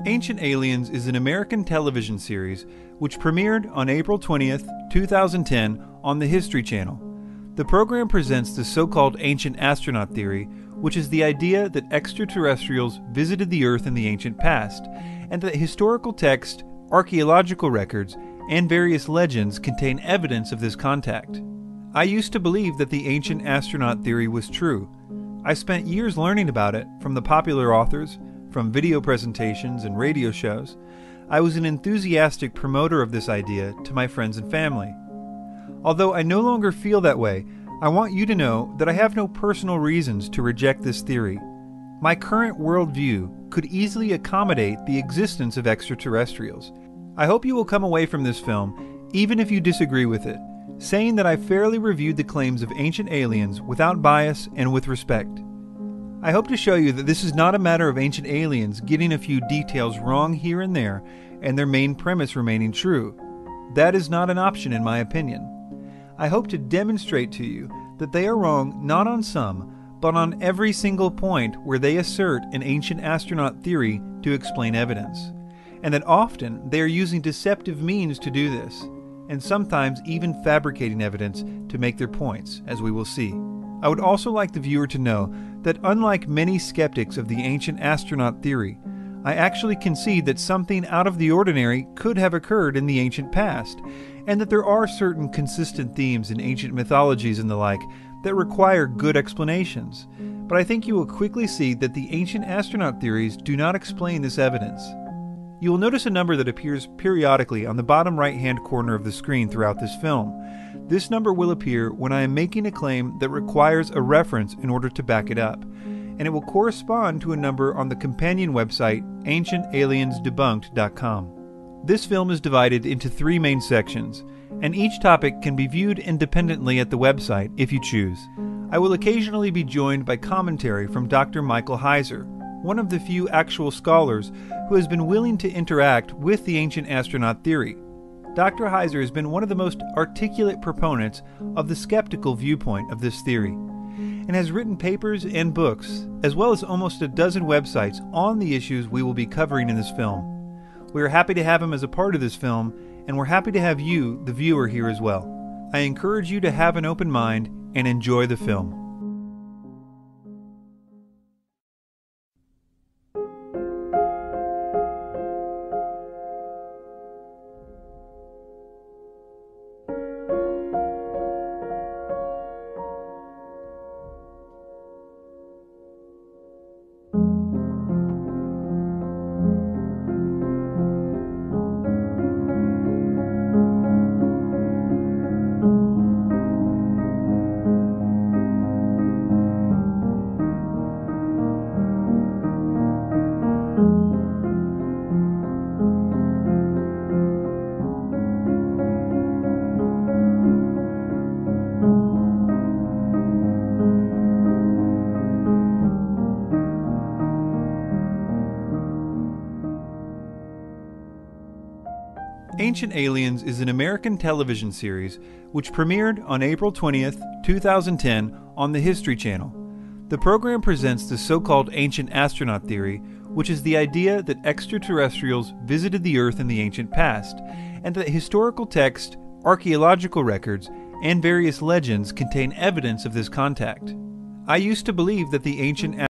Ancient Aliens is an American television series which premiered on April 20th, 2010 on the History Channel. The program presents the so-called ancient astronaut theory, which is the idea that extraterrestrials visited the Earth in the ancient past, and that historical text, archaeological records, and various legends contain evidence of this contact. I used to believe that the ancient astronaut theory was true. I spent years learning about it from the popular authors, from video presentations and radio shows. I was an enthusiastic promoter of this idea to my friends and family. Although I no longer feel that way, I want you to know that I have no personal reasons to reject this theory. My current worldview could easily accommodate the existence of extraterrestrials. I hope you will come away from this film, even if you disagree with it, saying that I fairly reviewed the claims of ancient aliens without bias and with respect. I hope to show you that this is not a matter of ancient aliens getting a few details wrong here and there and their main premise remaining true. That is not an option in my opinion. I hope to demonstrate to you that they are wrong not on some, but on every single point where they assert an ancient astronaut theory to explain evidence, and that often they are using deceptive means to do this, and sometimes even fabricating evidence to make their points, as we will see. I would also like the viewer to know that unlike many skeptics of the ancient astronaut theory, I actually concede that something out of the ordinary could have occurred in the ancient past, and that there are certain consistent themes in ancient mythologies and the like that require good explanations. But I think you will quickly see that the ancient astronaut theories do not explain this evidence. You will notice a number that appears periodically on the bottom right-hand corner of the screen throughout this film. This number will appear when I am making a claim that requires a reference in order to back it up, and it will correspond to a number on the companion website ancientaliensdebunked.com. This film is divided into 3 main sections, and each topic can be viewed independently at the website if you choose. I will occasionally be joined by commentary from Dr. Michael Heiser, one of the few actual scholars who has been willing to interact with the ancient astronaut theory. Dr. Heiser has been one of the most articulate proponents of the skeptical viewpoint of this theory, and has written papers and books, as well as almost a dozen websites on the issues we will be covering in this film. We are happy to have him as a part of this film, and we're happy to have you, the viewer, here as well. I encourage you to have an open mind and enjoy the film. Ancient Aliens is an American television series which premiered on April 20th, 2010 on the History Channel. The program presents the so-called ancient astronaut theory, which is the idea that extraterrestrials visited the Earth in the ancient past, and that historical text, archaeological records, and various legends contain evidence of this contact. I used to believe that the ancient